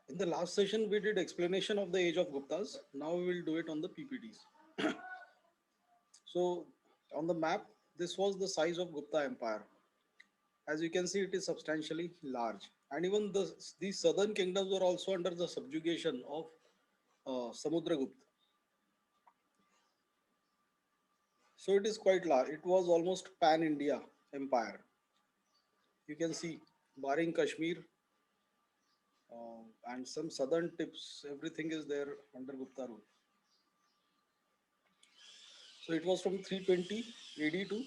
In the last session, we did explanation of the age of Guptas. Now we will do it on the PPTs. So on the map, this was the size of Gupta Empire. As you can see, it is substantially large. And even these southern kingdoms were also under the subjugation of Samudragupta. So it is quite large. It was almost pan-India empire. You can see, barring Kashmir and some southern tips, everything is there under Gupta rule. So it was from 320 AD to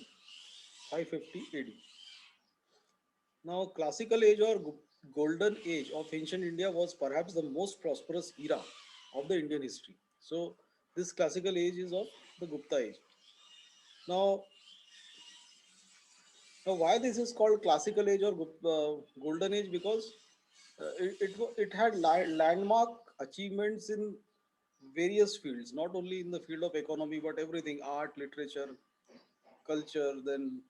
550 AD. Now, classical age or golden age of ancient India was perhaps the most prosperous era of the Indian history. So, this classical age is of the Gupta age. Now, why this is called classical age or golden age? Because it had landmark achievements in various fields, not only in the field of economy, but everything: art, literature, culture, then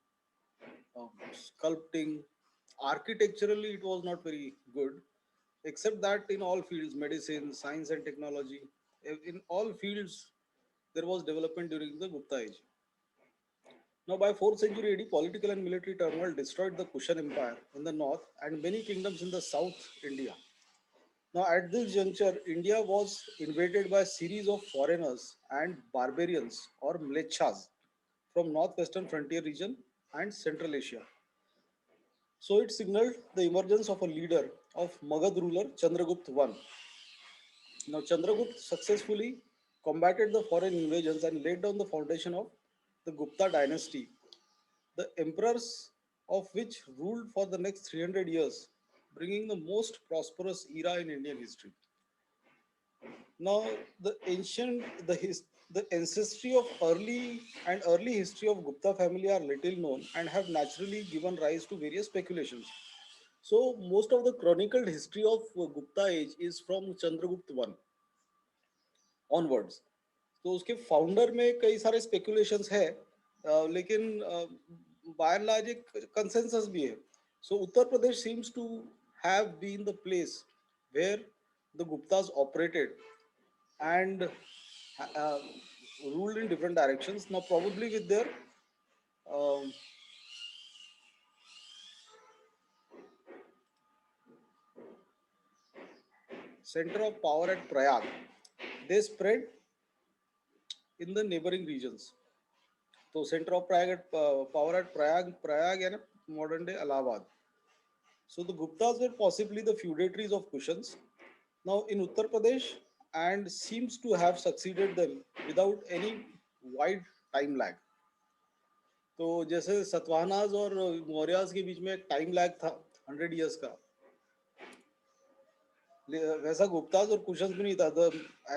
sculpting. Architecturally, it was not very good, except that in all fields, medicine, science, and technology, in all fields, there was development during the Gupta age. Now, by 4th century AD, political and military turmoil destroyed the Kushan Empire in the north and many kingdoms in the south India. Now, at this juncture, India was invaded by a series of foreigners and barbarians or mlechas from northwestern frontier region and Central Asia. So it signaled the emergence of a leader of Magad ruler Chandragupta I. Now Chandragupta successfully combated the foreign invasions and laid down the foundation of the Gupta dynasty, the emperors of which ruled for the next 300 years, bringing the most prosperous era in Indian history. Now, the ancestry of early history of Gupta family are little known and have naturally given rise to various speculations. So, most of the chronicled history of Gupta age is from Chandragupta I onwards. तो उसके founder में कई सारे speculations है, लेकिन by and large एक consensus भी है. So Uttar Pradesh seems to have been the place where the Guptas operated and ruled in different directions. Now, probably with their um, center of power at Prayag, they spread in the neighboring regions. So, center of power at Prayag and modern day Allahabad. So, the Guptas were possibly the feudatories of Kushans. Now, in Uttar Pradesh, and seems to have succeeded them without any wide time lag. तो जैसे सतवाहनाज और Mauryas के बीच में एक time lag था 100 years का, वैसा गुप्ताज और कुशन्स भी नहीं था.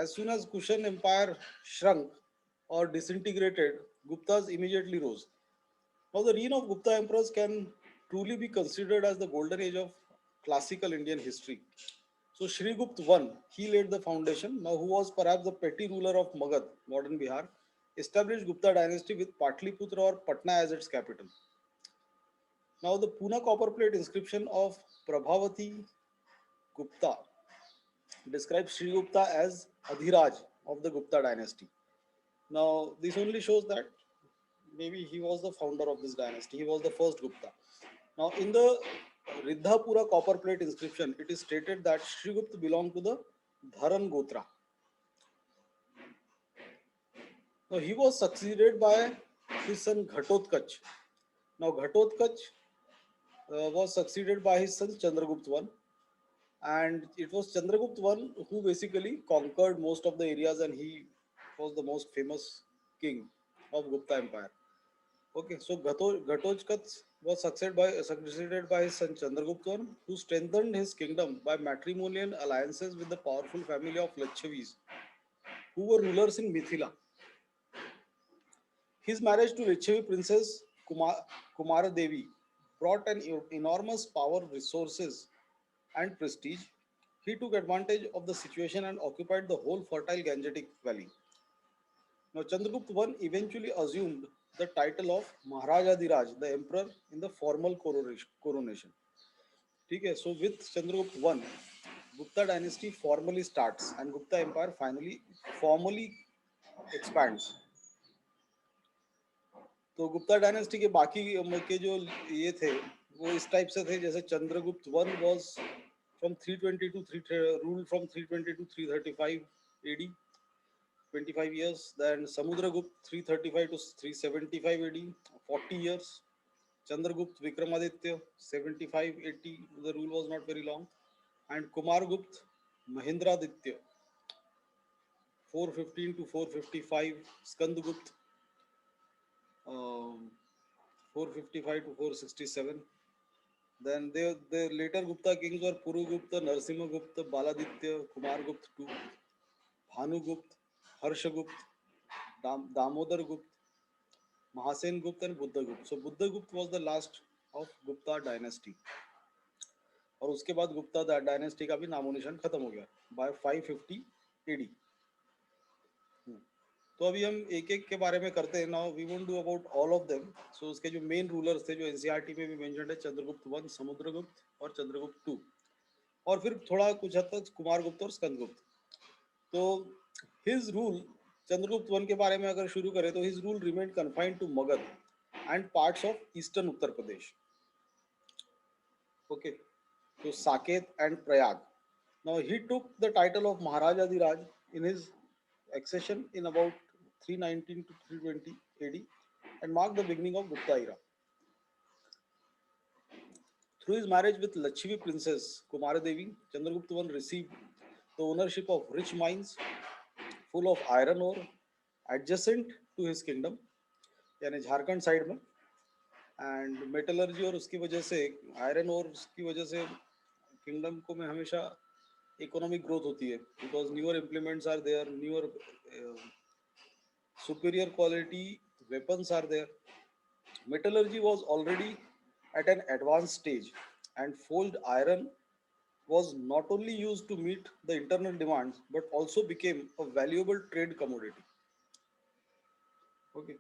As soon as Kushan empire shrunk or disintegrated, Guptas immediately rose. Now the reign of Gupta emperors can truly be considered as the golden age of classical Indian history. So Shrigupta I, he laid the foundation. Now who was perhaps the petty ruler of Magad, modern Bihar, established Gupta dynasty with Patliputra or Patna as its capital. Now the Pune copper plate inscription of Prabhavati Gupta describes Sri Gupta as Adhiraj of the Gupta dynasty. Now, this only shows that maybe he was the founder of this dynasty. He was the first Gupta. Now, in the Riddhapura copper plate inscription, it is stated that Sri Gupta belonged to the Dharan Gotra. Now, he was succeeded by his son Ghatotkach. Now, Ghatotkach was succeeded by his son Chandragupta I, and it was Chandragupta I who basically conquered most of the areas, and he was the most famous king of Gupta Empire. Okay, so Ghatotkach was succeeded by his son Chandragupta I, who strengthened his kingdom by matrimonial alliances with the powerful family of Lachavis, who were rulers in Mithila. His marriage to Lichavi princess Kumara Devi brought an enormous power, resources, and prestige. He took advantage of the situation and occupied the whole fertile Gangetic valley. Now, Chandragupta I eventually assumed the title of Maharaja Diraj, the emperor, in the formal coronation. Okay, so with Chandragupta I, Gupta dynasty formally starts and Gupta Empire finally formally expands. तो Gupta dynasty के बाकी के जो ये थे वो इस type से थे, जैसे Chandragupta one was from 320 to 3 rule from 320 to 335 AD 25 years. Then Samudragupta 335 to 375 AD 40 years. Chandragupta Vikramaditya 75-80, the rule was not very long. And Kumargupta Mahendraditya 415 to 455. Skandagupta 455 to 467. Then the later Gupta kings were Purugupta, Narsimhagupta, Baladitya, Kumargupta II, Bhanugupta, Harshagupta, Damodar Gupta, Mahasen Gupta and Buddha Gupta. So Buddha Gupta was the last of Gupta dynasty. और उसके बाद Gupta dynasty का भी नामो निशान खत्म हो गया बाय 550 एडी. तो अभी हम एक एक के बारे में करते हैं. Now we won't do about all of them. So उसके जो मेन रूलर्स थे जो एनसीईआरटी में भी मेंशन्ड है, चंद्रगुप्त वन, समुद्रगुप्त और चंद्रगुप्त टू, और फिर थोड़ा कुछ हद तक कुमारगुप्त और स्कंदगुप्त. तो हिज रूल, चंद्रगुप्त वन के बारे में अगर शुरू करें तो his rule remain confined to Magadh and parts of eastern Uttar Pradesh. Okay, तो Saket and Prayag. Now he took the title of Maharaja Dheeraj in his accession in about 319 to 320 AD and marked the beginning of Gupta era. Through his marriage with Lakshmi princess Kumaradevi, Chandragupta I received the ownership of rich mines full of iron ore adjacent to his kingdom, यानी Jharkhand side में. And metallurgy और उसकी वजह से, iron और की वजह से किंगडम को में हमेशा इकोनॉमिक ग्रोथ होती है, because newer implements are there, newer superior quality weapons are there. Metallurgy was already at an advanced stage, and forged iron was not only used to meet the internal demands but also became a valuable trade commodity. Okay,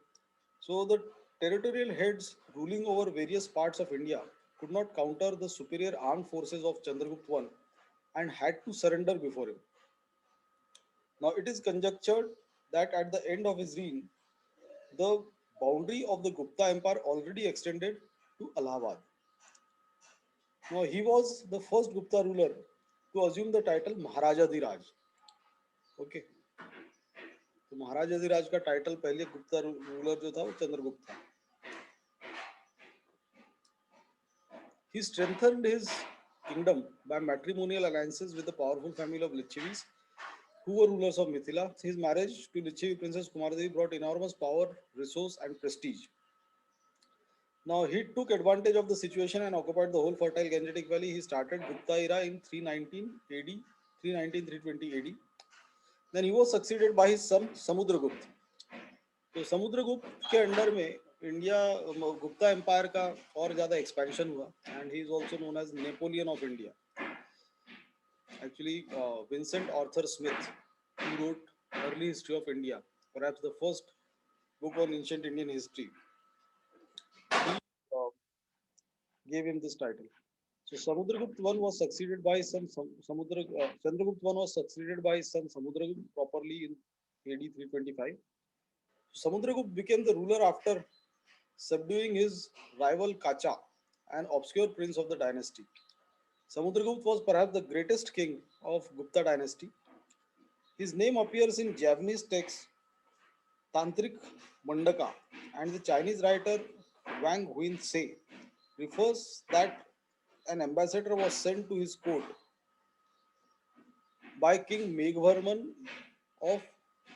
so the territorial heads ruling over various parts of India could not counter the superior armed forces of Chandragupta I and had to surrender before him. Now it is conjectured that at the end of his reign, the boundary of the Gupta Empire already extended to Allahabad. Now he was the first Gupta ruler to assume the title Maharaja Dhiraj. Okay, तो महाराजा धीराज का title पहले Gupta ruler जो था वो चंद्रगुप्त था. He strengthened his kingdom by matrimonial alliances with the powerful family of Lichavis, who were rulers of Mithila. His marriage to Lichavi princess Kumaradevi brought enormous power, resource, and prestige. Now he took advantage of the situation and occupied the whole fertile Gangetic Valley. He started Gupta era in 319 AD, 319-320 AD. Then he was succeeded by his son Samudragupta. तो समुद्रगुप्त के under में India Gupta empire का और ज़्यादा expansion हुआ, and he is also known as Napoleon of India. Actually, Vincent Arthur Smith, who wrote Early History of India, perhaps the first book on ancient Indian history, he gave him this title. So Samudragupta I was succeeded by son Chandragupta I was succeeded by his son Samudragupta properly in AD 325. Samudragupta became the ruler after subduing his rival Kacha, an obscure prince of the dynasty. Samudragupta was perhaps the greatest king of Gupta dynasty. His name appears in Javanese texts Tantrik Mandaka, and the Chinese writer Wang Huinse refers that an ambassador was sent to his court by King Meghvarman of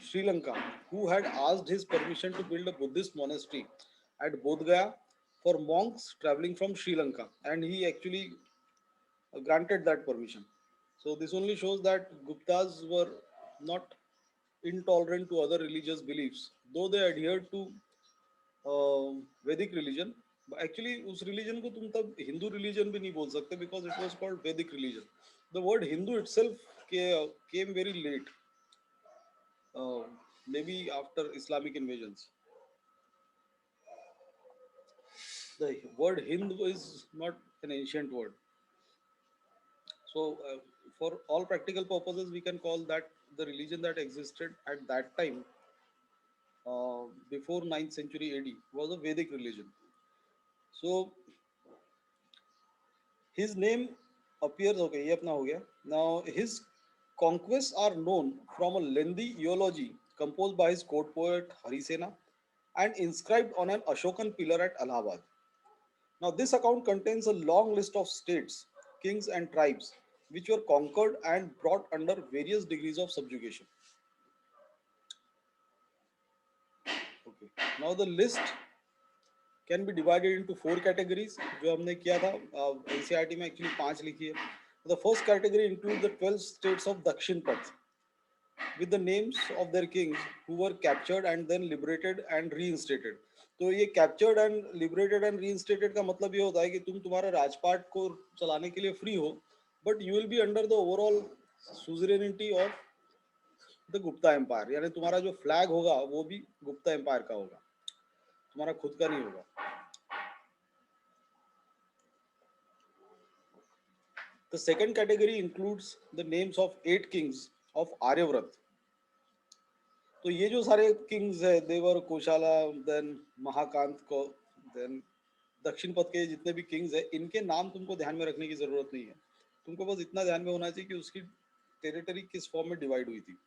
Sri Lanka, who had asked his permission to build a Buddhist monastery at Bodh Gaya for monks traveling from Sri Lanka, and he actually granted that permission. So this only shows that Guptas were not intolerant to other religious beliefs, though they adhered to Vedic religion. Actually उस religion को तुम तब Hindu religion भी नहीं बोल सकते, because it was called Vedic religion. The word Hindu itself came very late, maybe after Islamic invasions. The word Hindu is not an ancient word. So, for all practical purposes, we can call that the religion that existed at that time, before 9th century AD, was a Vedic religion. So, his name appears, okay, ये अपना हो गया. Now, his conquests are known from a lengthy eulogy composed by his court poet Harisena and inscribed on an Ashokan pillar at Allahabad. Now, this account contains a long list of states, kings, and tribes which were conquered and brought under various degrees of subjugation. Okay. Now, the list can be divided into four categories. जो हमने किया था NCERT में actually पांच लिखी है. The first category includes the 12 states of Dakshin Path with the names of their kings who were captured and then liberated and reinstated. तो ये captured and liberated and reinstated का मतलब ये होता है कि तुम तुम्हारा राजपाट को चलाने के लिए फ्री हो, but you will be under the overall suzerainty of the Gupta empire. यानी तुम्हारा जो फ्लैग होगा वो भी गुप्ता एम्पायर का होगा, तुम्हारा खुद का नहीं होगा. The second category includes the names of 8 kings of Aryavrat. तो ये जो सारे किंग्स है, देवर कोशाला, देन महाकांत को, देन दक्षिण पथ के जितने भी किंग्स है, इनके नाम तुमको ध्यान में रखने की जरूरत नहीं है. तुमको बस इतना ध्यान में होना चाहिए कि उसकी टेरिटरी किस फॉर्म में डिवाइड हुई थी.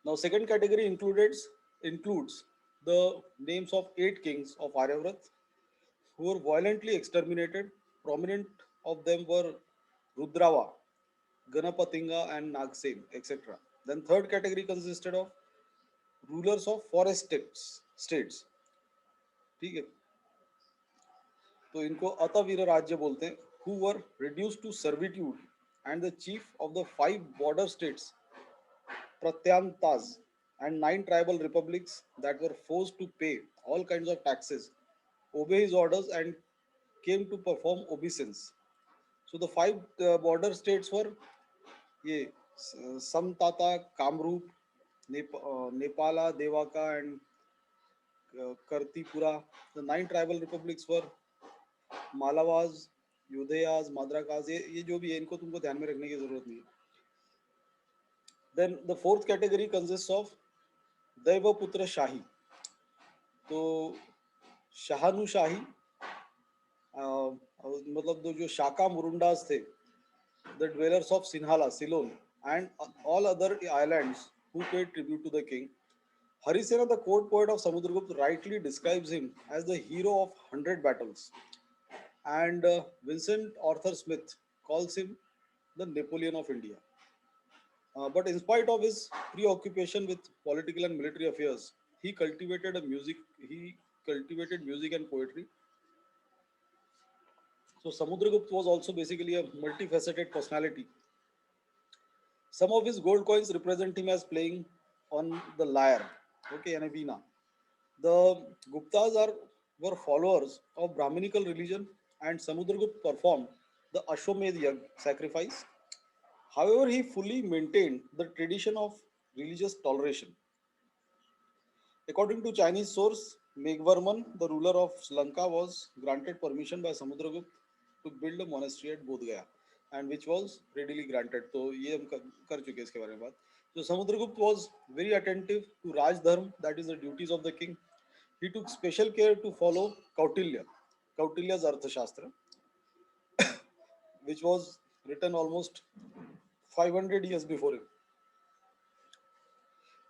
Now, second category includes the names of 8 kings of Aryavrat who were violently exterminated. Prominent of them were Rudrava, Ganapatinga, and Nagsen, etc. Then third category consisted of rulers of forest states. ठीक है, तो इनको अतवीर राज्य बोलते हैं. Who were reduced to servitude, and the chief of the 5 border states, Pratyantas, and 9 tribal republics that were forced to pay all kinds of taxes, obey his orders, and came to perform obeisance. So the 5 border states were ये Samtata, Kamrup, Nepala, Devaka, and Kartipura. The 9 tribal republics were Malavas, Yudhayas, Madrakas. ये जो भी है इनको तुमको ध्यान में रखने की जरूरत नहीं है. Then the fourth category consists of Daivaputra Shahi. तो शाहानुशाही, मतलब जो शाका मुरुंडास थे, the dwellers of Sinhala, Ceylon, and all other islands who paid tribute to the king. Harisena, the court poet of Samudragupta, rightly describes him as the hero of 100 battles, and Vincent Arthur Smith calls him the Napoleon of India. But in spite of his preoccupation with political and military affairs, he cultivated a music. He cultivated music and poetry. So Samudragupta was also basically a multifaceted personality. Some of his gold coins represent him as playing on the lyre, okay, and a veena. The Guptas were followers of Brahminical religion, and Samudragupta performed the Ashwamedh Yagna sacrifice. However, he fully maintained the tradition of religious toleration. According to Chinese source, Meghvarman, the ruler of Sri Lanka, was granted permission by Samudragupta to build a monastery at Bodh Gaya, and which was readily granted. तो ये हम कर चुके हैं इसके बारे में बात. So Samudragupta was very attentive to Raj Dharma, that is the duties of the king. He took special care to follow Kautilya's Arthashastra, which was written almost 500 years before him.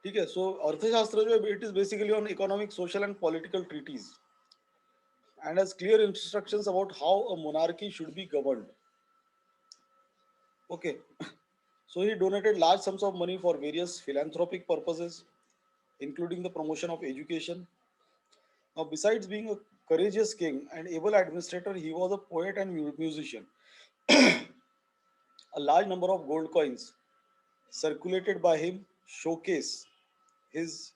ठीक है, so अर्थशास्त्र जो है, it is basically on economic, social, and political treaties, and has clear instructions about how a monarchy should be governed. Okay, so he donated large sums of money for various philanthropic purposes, including the promotion of education. Now, besides being a courageous king and able administrator, he was a poet and musician. A large number of gold coins circulated by him showcase his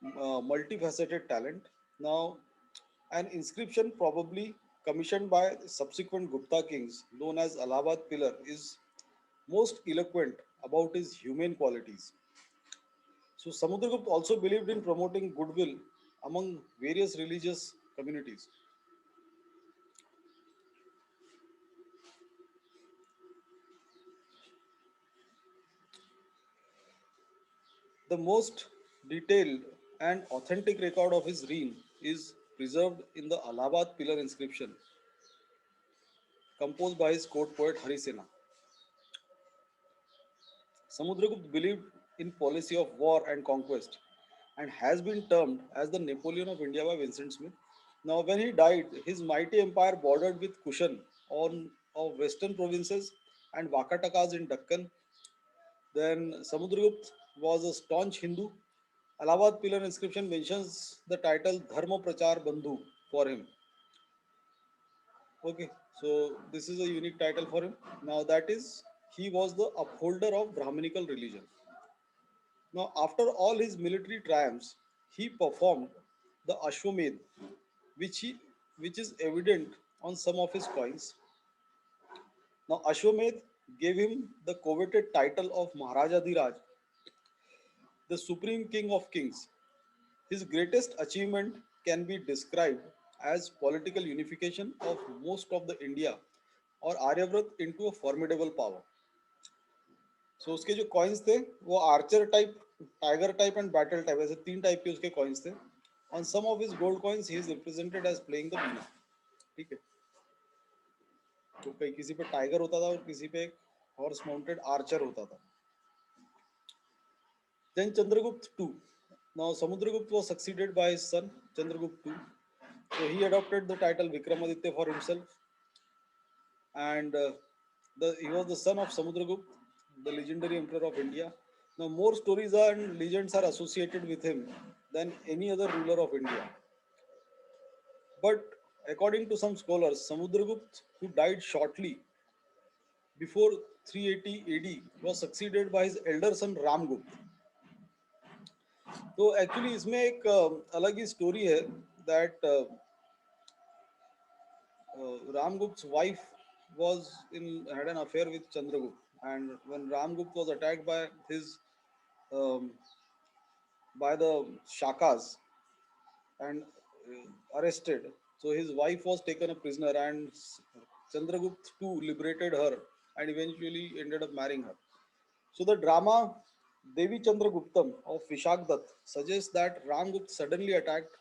multifaceted talent. Now, an inscription probably commissioned by subsequent Gupta kings, known as Allahabad Pillar, is most eloquent about his humane qualities. So, Samudragupta also believed in promoting goodwill among various religious communities. The most detailed and authentic record of his reign is preserved in the Allahabad pillar inscription composed by his court poet Harisena. Samudragupta believed in policy of war and conquest and has been termed as the Napoleon of India by Vincent Smith. Now, when he died, his mighty empire bordered with Kushan on of western provinces and Vakatakas in Deccan. Then Samudragupta was a staunch Hindu. Allahabad pillar inscription mentions the title Dharma Prachar Bandhu for him. Okay, so this is a unique title for him. Now that is he was the upholder of Brahminical religion. Now after all his military triumphs, he performed the Ashwamedh, which he which is evident on some of his coins. Now Ashwamedh gave him the coveted title of Maharaja Dheeraj, the supreme king of kings. His greatest achievement can be described as political unification of most of the India और Aryavrat into a formidable power. So उसके जो coins थे वो Archer type, tiger type and battle type, ऐसे तीन type के उसके coins थे. On some of his gold coins he is represented as playing the veena. ठीक है, तो कहीं किसी पे टाइगर होता था और किसी पे एक हॉर्स माउंटेड आर्चर होता था. Then Chandragupta II. Now Samudragupta was succeeded by his son Chandragupta II. So he adopted the title Vikramaditya for himself, and he was the son of Samudragupta, the legendary emperor of India. Now more stories and legends are associated with him than any other ruler of India. But according to some scholars, Samudragupta, who died shortly before 380 AD, was succeeded by his elder son Ramgupta. तो actually इसमें एक अलग ही story है that Ramgupt's wife was in had an affair with Chandragupta, and when Ramgupta was attacked his um, by the Shakas and arrested, so his wife was taken a prisoner, and Chandragupta too liberated her and eventually ended up marrying her. So the drama Devi Chandraguptam of Vishakdat suggests that Ramgupta suddenly attacked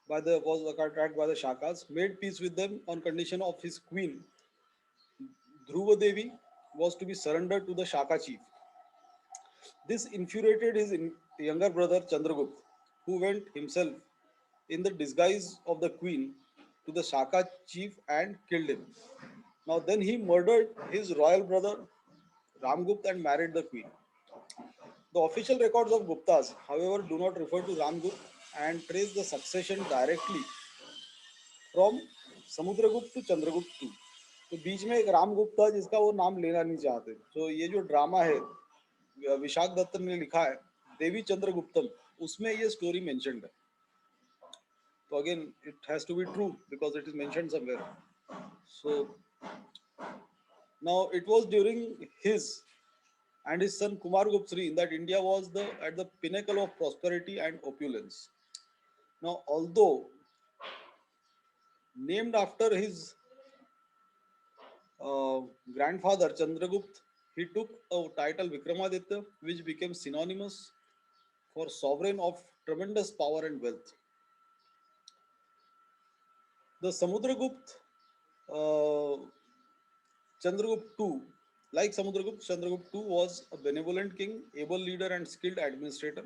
by the Shakas, made peace with them on condition of his queen Dhruva Devi was to be surrendered to the Shaka chief. This infuriated his younger brother Chandragupta, who went himself in the disguise of the queen to the Shaka chief and killed him. Now then he murdered his royal brother Ramgupta and married the queen. The official records of Guptas, however, do not refer to Ramgupta and trace the succession directly from Samudragupta to Chandragupta two. तो बीच में एक रामगुप्त था जिसका वो नाम लेना नहीं चाहते. तो ये जो ड्रामा है विशाख दत्त ने लिखा है देवी चंद्रगुप्तम, उसमें ये स्टोरी मेंशन्ड है. तो again it has to be true because it is mentioned somewhere. So now it was during his and his son Kumargupt's reign that India was at the pinnacle of prosperity and opulence. Now, although named after his grandfather Chandragupta, he took a title Vikramaditya, which became synonymous for sovereign of tremendous power and wealth. The Samudragupta Chandragupta II, like Samudragupta, Chandragupta II was a benevolent king, able leader, and skilled administrator.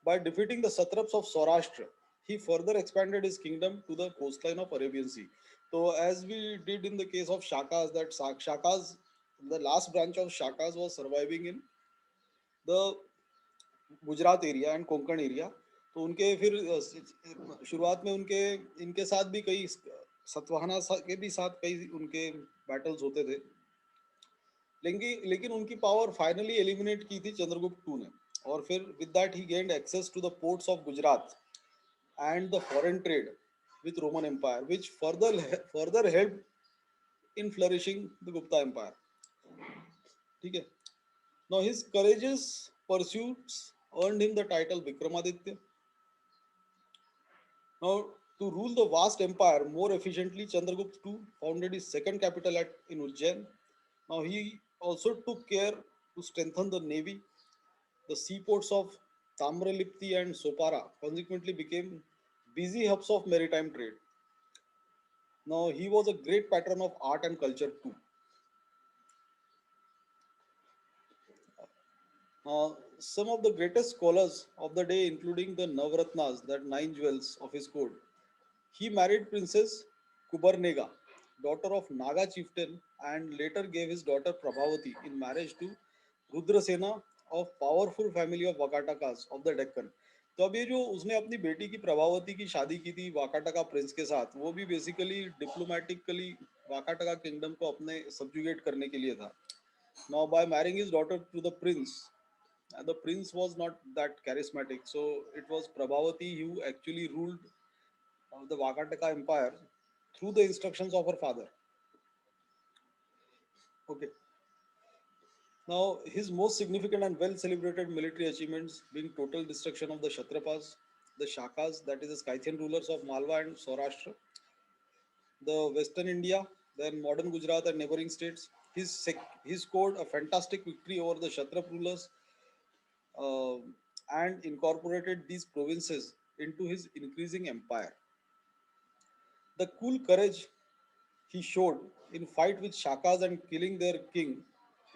By defeating the satraps of Saurashtra, he further expanded his kingdom to the coastline of Arabian Sea. So, as we did in the case of Shakas, that Shakas, the last branch of Shakas was surviving in the Gujarat area and Konkan area. तो उनके फिर शुरुआत में उनके इनके साथ भी कई सतवाहना के भी साथ कई उनके बैटल्स होते थे. लेकिन उनकी पावर फाइनली एलिमिनेट की थी चंद्रगुप्त टू ने. और फिर with that he gained access to the ports of Gujarat and the foreign trade with Roman Empire, which further helped in flourishing the Gupta Empire. ठीक है. Now his courageous pursuits earned him the title Vikramaditya. Now to rule the vast empire more efficiently, Chandragupta II founded his second capital in Ujjain. Now he also took care to strengthen the navy The seaports of Tamralipti and Sopara consequently became busy hubs of maritime trade. Now, he was a great patron of art and culture too. Some of the greatest scholars of the day, including the Navratnas, that nine jewels of his court, he married Princess Kubarnega, daughter of Naga chieftain, and later gave his daughter Prabhavati in marriage to Rudrasena of powerful family of Vakatakas of the Deccan. तो अब ये जो उसने अपनी बेटी की प्रभावती की शादी की थी वाकाटका प्रिंस के साथ, वो भी बेसिकली डिप्लोमेटिकली वाकाटका किंगडम को अपने सब्जुगेट करने के लिए था. Now, by marrying his daughter to the prince was not that charismatic. So it was Prabhavati who actually ruled the Vakataka Empire through the instructions of her father. Okay. Now, his most significant and well celebrated military achievements being total destruction of the Kshatrapas, the Shakas, that is the Scythian rulers of Malwa and Saurashtra, the Western India, then modern Gujarat and neighboring states. He scored a fantastic victory over the Kshatrap rulers uh, and incorporated these provinces into his increasing empire. The cool courage he showed in fight with Shakas and killing their king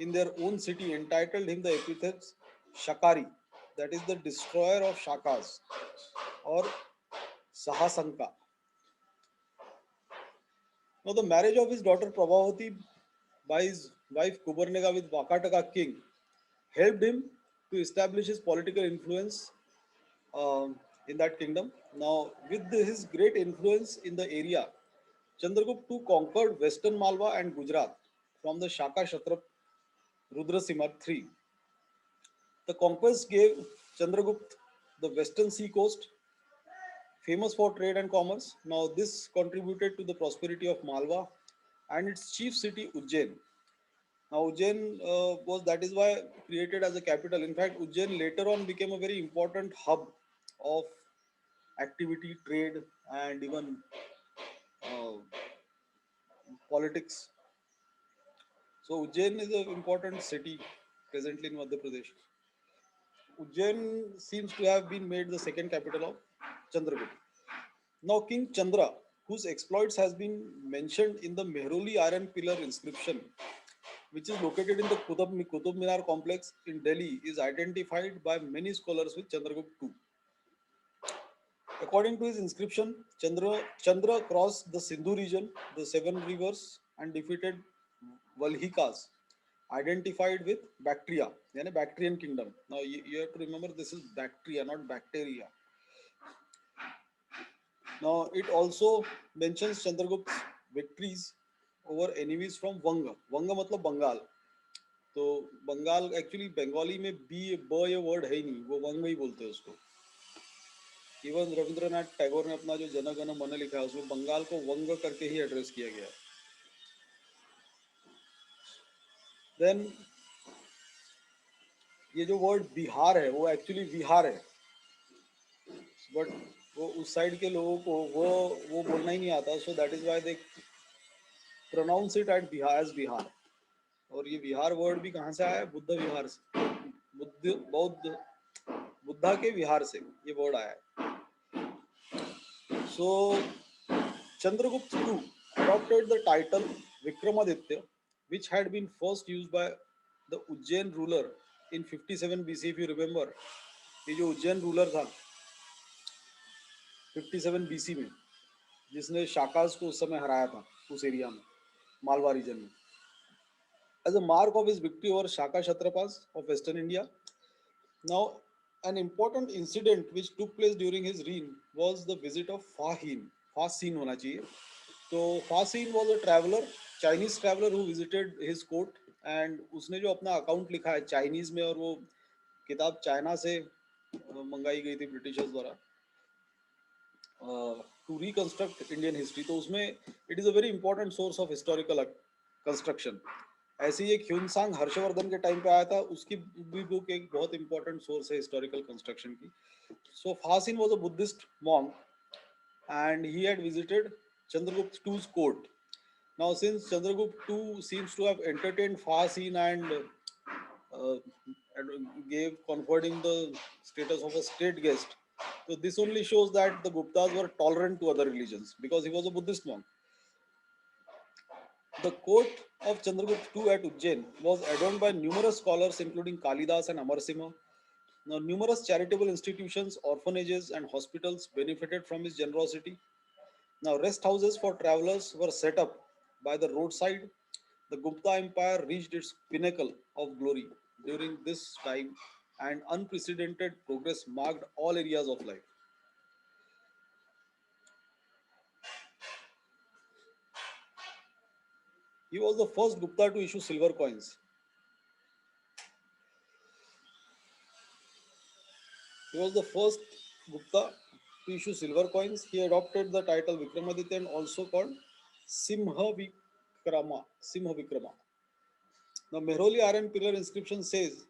in their own city entitled him the epithets Shakari, that is the destroyer of Shakas or Sahasanka. Now, the marriage of his daughter Prabhavati by his wife Kubarnega with Vakataka king helped him to establish his political influence in that kingdom. Now, with his great influence in the area, Chandragupta too conquered western Malwa and Gujarat from the Shaka Kshatrap Rudrasimha III. The conquest gave Chandragupta the western sea coast, famous for trade and commerce. Now, this contributed to the prosperity of Malwa and its chief city Ujjain. Now, Ujjain was that is why created as a capital. In fact, Ujjain later on became a very important hub of activity, trade, and even uh, politics. So Ujjain is an important city presently in Madhya Pradesh. Ujjain seems to have been made the second capital of Chandragupta. Now King Chandra, whose exploits has been mentioned in the Mehroli iron pillar inscription, which is located in the Qutub Minar complex in Delhi, is identified by many scholars with Chandragupta II. According to his inscription, Chandra crossed the Sindhu region, the seven rivers, and defeated Valhikas, identified with Bactria, yani Bactrian kingdom. Now you have to remember this is Bactria, not bacteria. Now it also mentions Chandragupta's victories over enemies from Vanga. Vanga मतलब बंगाल. तो Bengal actually Bengali में B ब ये word है ही नहीं, वो वंग ही बोलते हैं उसको. इवन रविंद्रनाथ टैगोर ने अपना जो जन गण मन लिखा है उसमें बंगाल को वंग करके ही एड्रेस किया गया है. देन ये जो वर्ड बिहार है वो एक्चुअली बिहार है, बट वो उस साइड के लोगों को वो बोलना ही नहीं आता, so that is why they pronounce it at Bihar as Bihar. और ये बिहार वर्ड भी कहाँ से आया है? बुद्ध विहार से, बौद्ध बुद्धा के विहार से ये वर्ड आया है. सो Chandragupta II adopted the title Vikramaditya, which had been first used by the Ujjain ruler in 57 BC. If you remember, ये जो उज्जैन रूलर था 57 BC में, जिसने शाकास को उस समय हराया था उस एरिया में, मालवा रीजन में, as a mark of his victory over Shaka Kshatrapas of Western India. Now, an important incident which took place during his reign was the visit of Fahin. Fasin होना चाहिए. तो Fasin was a traveler, Chinese traveler who visited his court, and उसने जो अपना account लिखा है Chinese में, और वो किताब चाइना से मंगाई गई थी ब्रिटिशर्स द्वारा टू रिकंस्ट्रक्ट इंडियन हिस्ट्री. तो उसमें it is a very important source of historical construction. ऐसे ही एक ह्यूनसांग हर्षवर्धन के टाइम पे आया था, उसकी भी बुक एक बहुत इंपॉर्टेंट सोर्स है हिस्टोरिकल कंस्ट्रक्शन की. So Faxian was a Buddhist monk and he had visited Chandragupta II's court. Now, since Chandragupta II seems to have entertained Fasin and uh, and gave conferring the status of a state guest. So this only shows that the Guptas were tolerant to other religions because he was a Buddhist monk. The court of Chandragupta II at Ujjain was adorned by numerous scholars including Kalidas and Amarsimha. Now, numerous charitable institutions, orphanages, and hospitals benefited from his generosity. Now, rest houses for travelers were set up by the roadside. The Gupta Empire reached its pinnacle of glory during this time, and unprecedented progress marked all areas of life. He was the first Gupta to issue silver coins. He was the first Gupta to issue silver coins. He adopted the title Vikramaditya and also called Simha Vikrama. Simha Vikrama. The Mehroli iron pillar inscription says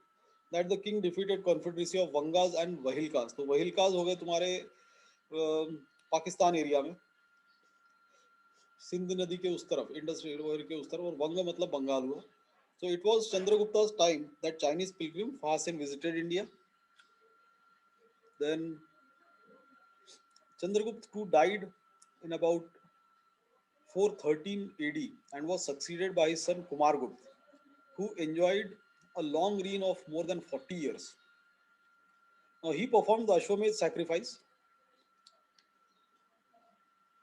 that the king defeated confederacy of Vangas and Vahilkas. तो Vahilkas हो गए तुम्हारे Pakistan area में, सिंध नदी के उस तरफ, Indus river के उस तरफ, और वंग मतलब बंगाल हुआ. So it was Chandragupta's time that Chinese pilgrim Fahasin visited India. Then Chandragupta II died in about 413 AD and was succeeded by his son Kumargupta, who enjoyed a long reign of more than 40 years. Now he performed the Ashwamedh sacrifice,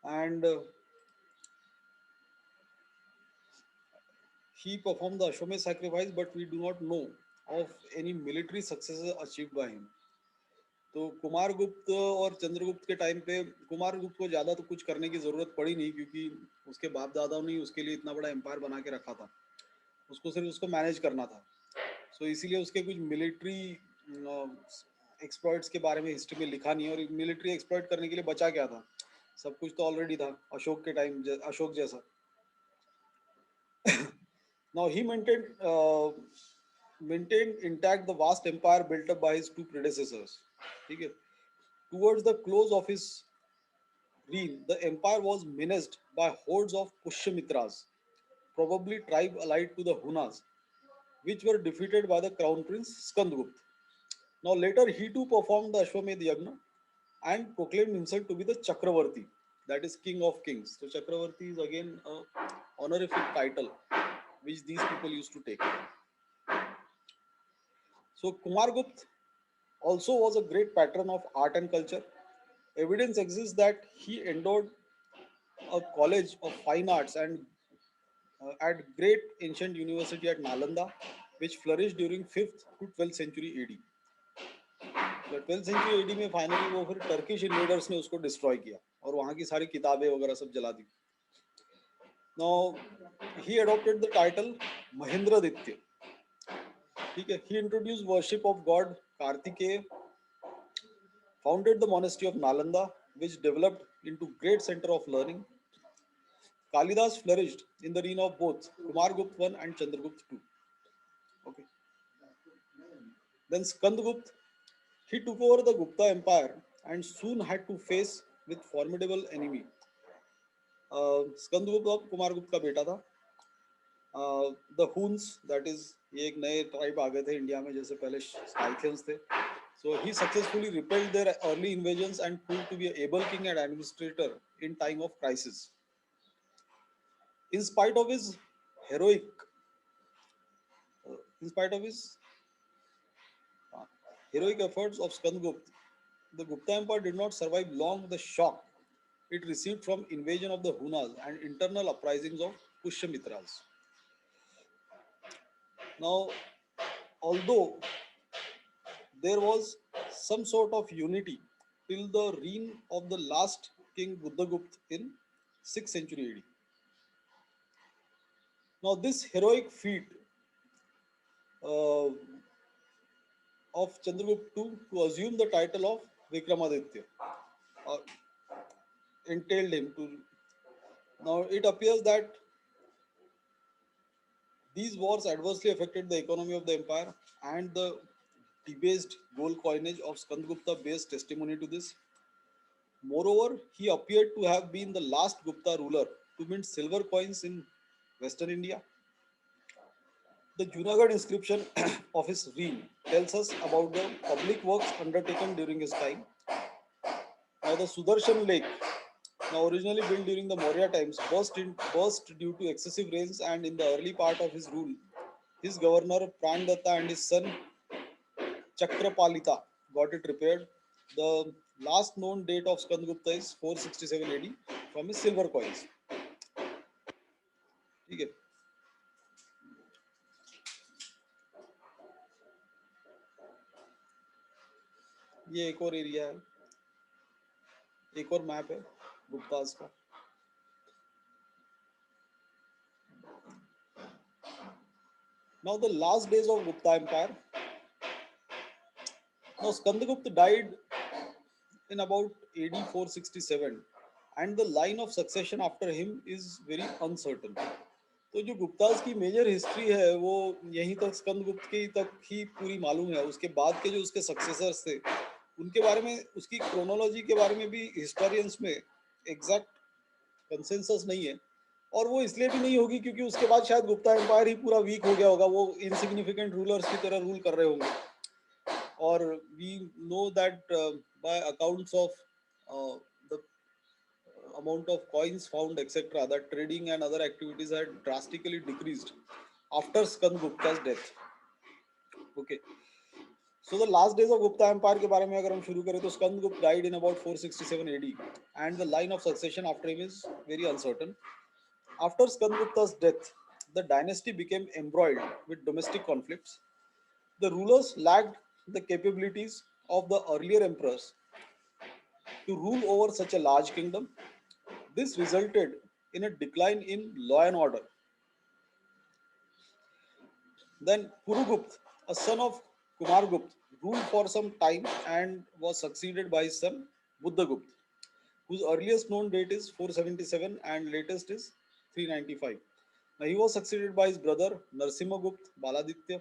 and but we do not know of any military successes achieved by him. तो कुमारगुप्त और चंद्रगुप्त के time पे कुमारगुप्त को ज़्यादा तो कुछ करने की ज़रूरत पड़ी नहीं, क्योंकि उसके बाप दादाओं ने उसके लिए इतना बड़ा एम्पायर बना के रखा था. उसको सिर्फ उसको मैनेज करना था. सो इसीलिए उसके कुछ मिलिट्री एक्सपर्ट्स के बारे में हिस्ट्री में लिखा नहीं है. और मिलिट्री एक्सपर्ट करने के लिए बचा क्या था? सब कुछ तो ऑलरेडी था अशोक के टाइम, अशोक जैसा. Now he maintained intact the vast empire built up by his two predecessors. ठीक है. Towards the close of his reign, the empire was menaced by hordes of Pushyamitras, probably tribe allied to the Hunas, which were defeated by the crown prince Skandgupta. Now later he too performed the Ashwamedh Yagna and proclaimed himself to be the Chakravarti, that is king of kings. So Chakravarti is again a honorific title which these people used to take. So Kumargupta also was a great patron of art and culture. Evidence exists that he endowed a college of fine arts and at great ancient university at Nalanda, which flourished during 5th to 12th century AD. तो 12th century AD में finally वो फिर Turkish invaders ने उसको destroy किया और वहाँ की सारी किताबें वगैरह सब जला दी. Now he adopted the title Mahendradiत्य. ठीक है. He introduced worship of god Kartikeya, founded the monastery of Nalanda, which developed into great center of learning. Kalidas flourished in the reign of both Kumargupta I and Chandragupta II. Okay. Then Skandgupta, he took over the Gupta Empire and soon had to face with formidable enemy. Skandagupta और कुमारगुप्त का बेटा था. The Hund's, that is ये एक नए tribe आ गए थे India में, जैसे पहले स्काइथियंस थे. So he successfully repelled their early invasions and proved to be an able king and administrator in time of crisis. In spite of his heroic, in spite of his uh, heroic efforts of Skandgupta, the Gupta Empire did not survive long the shock it received from invasion of the Hunas and internal uprisings of Pushyamitras. Now, although there was some sort of unity till the reign of the last king Buddhagupta in 6th century AD. Now, this heroic feat uh, of Chandragupta II to assume the title of Vikramaditya uh, entailed him to. Now, it appears that these wars adversely affected the economy of the empire, and the debased gold coinage of Skandgupta bears testimony to this. Moreover, he appeared to have been the last Gupta ruler to mint silver coins in Western India. The Junagadh inscription of his reign tells us about the public works undertaken during his time. Now, the Sudarshan Lake, now originally built during the Maurya times, burst due to excessive rains, and in the early part of his rule, his governor Prandatta and his son Chakrapalita got it repaired. The last known date of Skandgupta is 467 AD from his silver coins. ठीक है. ये एक और area है, एक और map है गुप्ताज का. Now the last days of Gupta Empire. Now Skandagupta died in about AD 467 and the line of succession after him is very uncertain. तो जो गुप्ताज की मेजर हिस्ट्री है वो यहीं तक स्कंदगुप्त के तक ही पूरी मालूम है. उसके बाद के जो उसके सक्सेसर्स थे उनके बारे में, उसकी क्रोनोलॉजी के बारे में भी हिस्टोरियंस में एग्जैक्ट कंसेंसस नहीं है. और वो इसलिए भी नहीं होगी क्योंकि उसके बाद शायद गुप्ता एम्पायर ही पूरा वीक हो गया होगा, वो इनसिग्निफिकेंट रूलर्स की तरह रूल कर रहे होंगे. और we know that by accounts of the amount of coins found, etc., that trading and other activities had drastically decreased after Skandgupta's death. Okay. So the last days of Gupta Empire के बारे में अगर हम शुरू करें तो Skandgupta died in about 467 AD and the line of succession after him is very uncertain. After Skandgupta's death, the dynasty became embroiled with domestic conflicts. The rulers lacked the capabilities of the earlier emperors to rule over such a large kingdom. This resulted in a decline in law and order. Then Purugupt, a son of Kumargupt, ruled for some time and was succeeded by his son Buddhagupt, whose earliest known date is 477 and latest is 395. Now he was succeeded by his brother Narsimhagupt Baladitya.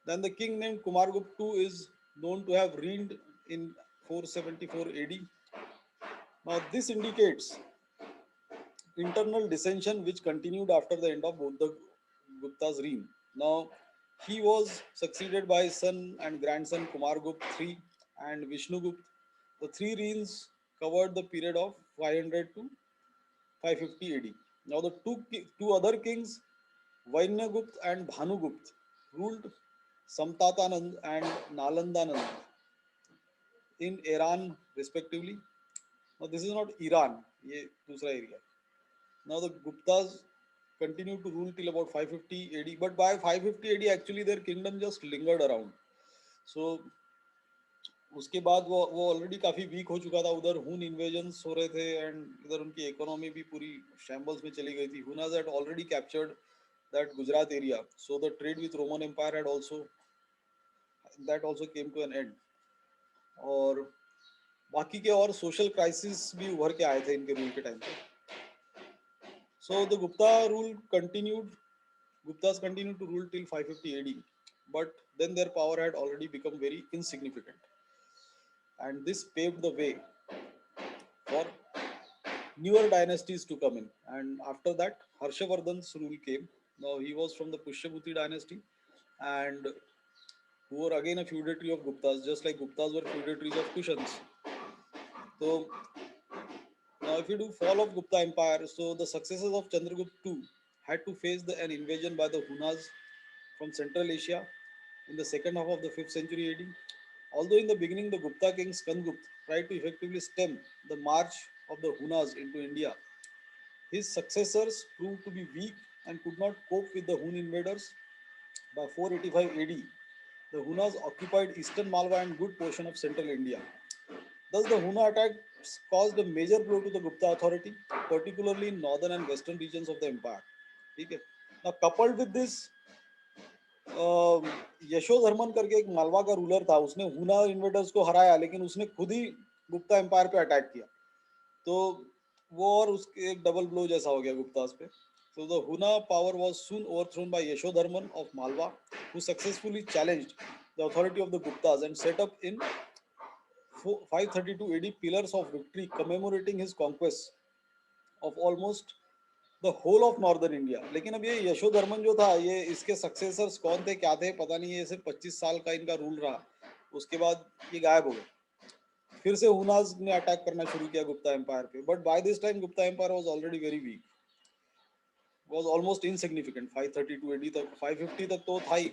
Then the king named Kumargupt II is known to have reigned in 474 AD. Now this indicates internal dissension which continued after the end of Buddha Gupta's reign. Now, he was succeeded by his son and grandson Kumargupt III and Vishnugupt. The three reigns covered the period of 500 to 550 AD. Now, the two other kings, Vainyagupt and Bhanugupt, ruled Samtatanand and Nalandanand in Iran respectively. Now, this is not Iran, ये दूसरा area. Now the Guptas continued to rule till about 550 AD, but by 550 AD actually their kingdom just lingered around. So उसके बाद वो already काफी week हो चुका था. उधर हुन इन्वेजन्स हो रहे थे एंड इधर उनकी इकोनॉमी भी पूरी शैम्बल्स में चली गई थी. Hunas had already captured that Gujarat area, so the trade with Roman Empire had also came to an end. और बाकी के और सोशल क्राइसिस भी उभर के आए थे इनके रूल के टाइम पे. So the Guptas continued to rule till 550 AD, but then their power had already become very insignificant. And this paved the way for newer dynasties to come in. And after that, Harshavardhan's rule came. Now he was from the Pushyabhuti dynasty and who were again a feudatory of Guptas, just like Guptas were feudatories of Kushans. So now, if you do fall of Gupta Empire, so the successors of Chandragupta II had to face an invasion by the Hunas from Central Asia in the second half of the 5th century AD. Although in the beginning the Gupta king Skandgupta tried to effectively stem the march of the Hunas into India, his successors proved to be weak and could not cope with the Hun invaders. By 485 AD, the Hunas occupied eastern Malwa and good portion of central India. Thus, the Huna attacks caused a major blow to the Gupta authority, particularly in northern and western regions of the empire. ठीक है. Now, coupled with this, Yashodharman करके एक मालवा का ruler था, उसने हुना invaders को हराया, लेकिन उसने खुद ही गुप्ता एम्पायर पे अटैक किया. तो वो और उसके एक डबल ब्लो जैसा हो गया गुप्तास पे. So the Huna power was soon overthrown by Yashodharman of Malwa, who successfully challenged the authority of the Guptas and set up in 532 AD pillars of victory commemorating his conquest of almost the whole of northern India. लेकिन अब ये यशोधर्मन जो था, ये इसके successors कौन थे क्या थे पता नहीं, ये सिर्फ 25 साल का इनका रूल रहा, उसके बाद ये गायब हो गए। फिर से हुनाज ने अटैक करना शुरू किया गुप्ता एम्पायर पे, but by this time Gupta empire was already very weak, was almost insignificant. 532 AD तक, 550 तक तो था ही।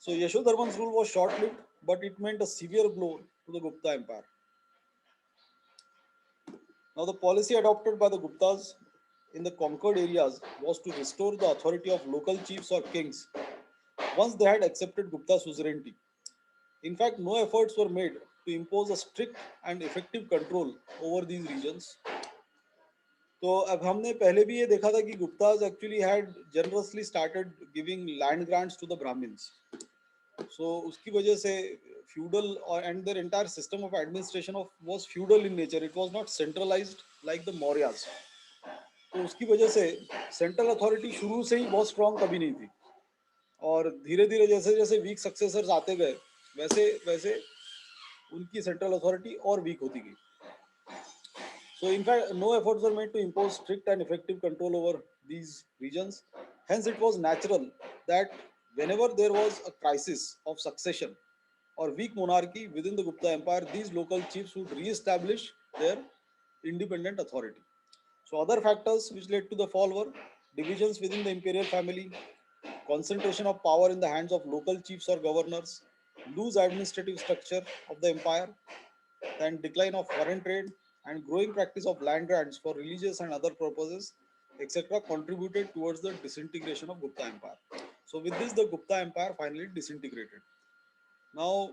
So Yashodharman's rule was short-lived, but it meant a severe blow to the Gupta Empire. Now, the policy adopted by the Guptas in the conquered areas was to restore the authority of local chiefs or kings once they had accepted Gupta suzerainty. In fact, no efforts were made to impose a strict and effective control over these regions. तो अब हमने पहले भी ये देखा था कि Guptas actually had generously started giving land grants to the Brahmins. So उसकी वजह से feudal and their entire system of administration of was feudal in nature. It was not centralized like the Mauryas. तो उसकी वजह से सेंट्रल अथॉरिटी शुरू से ही बहुत स्ट्रांग कभी नहीं थी, और धीरे धीरे जैसे जैसे वीक सक्सेसर्स आते गए वैसे वैसे उनकी सेंट्रल अथॉरिटी और वीक होती गई। So in fact, no efforts were made to impose strict and effective control over these regions. Hence, it was natural that whenever there was a crisis of succession or weak monarchy within the Gupta Empire, these local chiefs would re-establish their independent authority. So other factors which led to the fall were divisions within the imperial family, concentration of power in the hands of local chiefs or governors, loose administrative structure of the empire, and decline of foreign trade, and growing practice of land grants for religious and other purposes, etc., contributed towards the disintegration of Gupta Empire. So with this, the Gupta Empire finally disintegrated. Now,